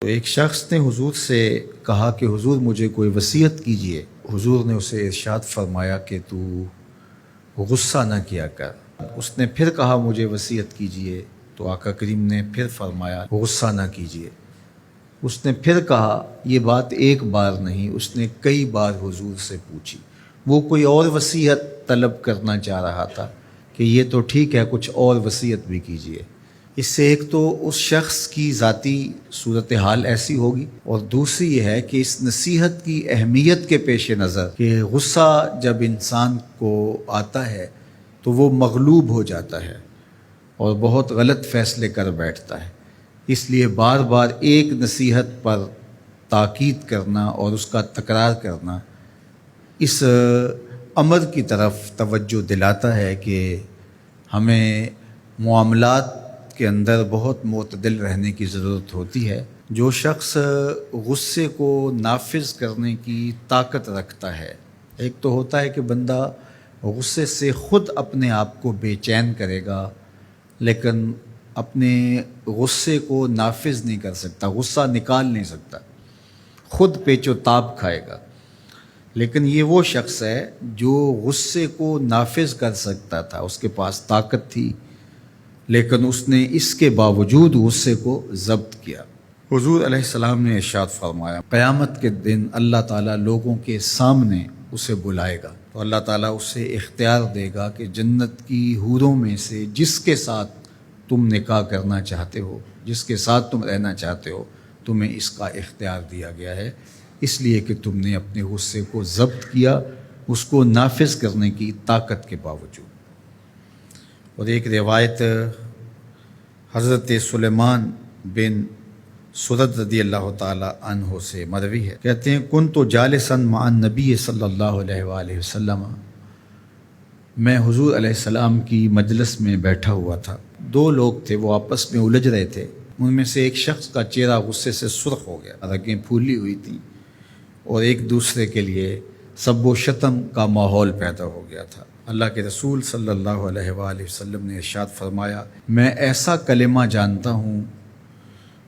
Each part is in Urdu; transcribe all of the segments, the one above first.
تو ایک شخص نے حضور سے کہا کہ حضور مجھے کوئی وصیت کیجئے۔ حضور نے اسے ارشاد فرمایا کہ تو غصہ نہ کیا کر۔ اس نے پھر کہا مجھے وصیت کیجئے، تو آقا کریم نے پھر فرمایا غصہ نہ کیجئے۔ اس نے پھر کہا، یہ بات ایک بار نہیں، اس نے کئی بار حضور سے پوچھی۔ وہ کوئی اور وصیت طلب کرنا چاہ رہا تھا کہ یہ تو ٹھیک ہے، کچھ اور وصیت بھی کیجئے۔ اس سے ایک تو اس شخص کی ذاتی صورتحال ایسی ہوگی، اور دوسری یہ ہے کہ اس نصیحت کی اہمیت کے پیش نظر کہ غصہ جب انسان کو آتا ہے تو وہ مغلوب ہو جاتا ہے اور بہت غلط فیصلے کر بیٹھتا ہے۔ اس لیے بار بار ایک نصیحت پر تاکید کرنا اور اس کا تکرار کرنا اس امر کی طرف توجہ دلاتا ہے کہ ہمیں معاملات کے اندر بہت معتدل رہنے کی ضرورت ہوتی ہے۔ جو شخص غصے کو نافذ کرنے کی طاقت رکھتا ہے، ایک تو ہوتا ہے کہ بندہ غصے سے خود اپنے آپ کو بے چین کرے گا، لیکن اپنے غصے کو نافذ نہیں کر سکتا، غصہ نکال نہیں سکتا، خود پیچ و تاب کھائے گا۔ لیکن یہ وہ شخص ہے جو غصے کو نافذ کر سکتا تھا، اس کے پاس طاقت تھی، لیکن اس نے اس کے باوجود غصے کو ضبط کیا۔ حضور علیہ السلام نے ارشاد فرمایا، قیامت کے دن اللہ تعالیٰ لوگوں کے سامنے اسے بلائے گا، تو اللہ تعالیٰ اسے اختیار دے گا کہ جنت کی حوروں میں سے جس کے ساتھ تم نکاح کرنا چاہتے ہو، جس کے ساتھ تم رہنا چاہتے ہو، تمہیں اس کا اختیار دیا گیا ہے، اس لیے کہ تم نے اپنے غصے کو ضبط کیا، اس کو نافذ کرنے کی طاقت کے باوجود۔ اور ایک روایت حضرت سلیمان بن سرد رضی اللہ تعالی عنہ سے مروی ہے، کہتے ہیں کنت جالسا مع النبی صلی اللہ علیہ وآلہ وسلم، میں حضور علیہ السلام کی مجلس میں بیٹھا ہوا تھا۔ دو لوگ تھے، وہ آپس میں الجھ رہے تھے۔ ان میں سے ایک شخص کا چہرہ غصے سے سرخ ہو گیا، رگیں پھولی ہوئی تھیں، اور ایک دوسرے کے لیے سب و شتم کا ماحول پیدا ہو گیا تھا۔ اللہ کے رسول صلی اللہ علیہ وآلہ وسلم نے ارشاد فرمایا، میں ایسا کلمہ جانتا ہوں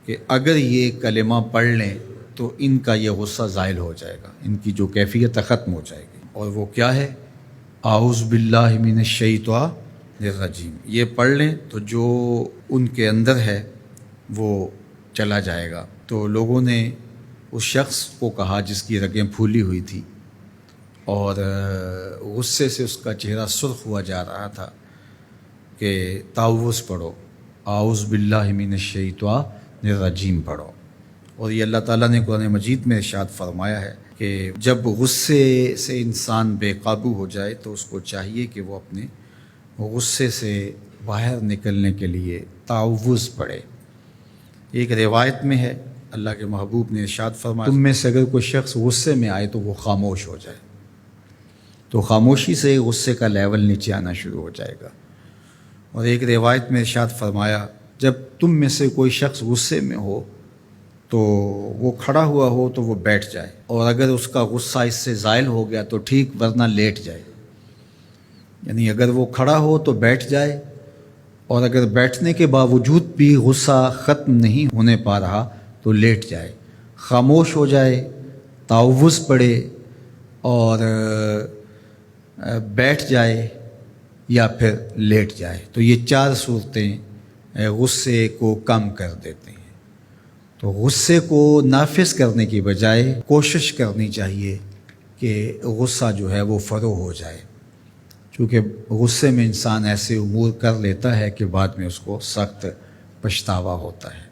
کہ اگر یہ کلمہ پڑھ لیں تو ان کا یہ غصہ زائل ہو جائے گا، ان کی جو کیفیت ختم ہو جائے گی۔ اور وہ کیا ہے؟ اعوذ باللہ من الشیطان الرجیم۔ یہ پڑھ لیں تو جو ان کے اندر ہے وہ چلا جائے گا۔ تو لوگوں نے اس شخص کو کہا جس کی رگیں پھولی ہوئی تھی اور غصے سے اس کا چہرہ سرخ ہوا جا رہا تھا کہ تعوذ پڑھو، اعوذ باللہ من الشیطان الرجیم پڑھو۔ اور یہ اللہ تعالیٰ نے قرآن مجید میں ارشاد فرمایا ہے کہ جب غصے سے انسان بے قابو ہو جائے تو اس کو چاہیے کہ وہ اپنے غصے سے باہر نکلنے کے لیے تعوذ پڑھے۔ ایک روایت میں ہے، اللہ کے محبوب نے ارشاد فرمایا، تم میں سے اگر کوئی شخص غصے میں آئے تو وہ خاموش ہو جائے، تو خاموشی سے غصے کا لیول نیچے آنا شروع ہو جائے گا۔ اور ایک روایت میں ارشاد فرمایا، جب تم میں سے کوئی شخص غصے میں ہو تو وہ کھڑا ہوا ہو تو وہ بیٹھ جائے، اور اگر اس کا غصہ اس سے زائل ہو گیا تو ٹھیک، ورنہ لیٹ جائے۔ یعنی اگر وہ کھڑا ہو تو بیٹھ جائے، اور اگر بیٹھنے کے باوجود بھی غصہ ختم نہیں ہونے پا رہا تو لیٹ جائے، خاموش ہو جائے، تعوذ پڑھے اور بیٹھ جائے یا پھر لیٹ جائے۔ تو یہ چار صورتیں غصے کو کم کر دیتے ہیں۔ تو غصے کو نافذ کرنے کی بجائے کوشش کرنی چاہیے کہ غصہ جو ہے وہ فروغ ہو جائے، چونکہ غصے میں انسان ایسے امور کر لیتا ہے کہ بعد میں اس کو سخت پچھتاوا ہوتا ہے۔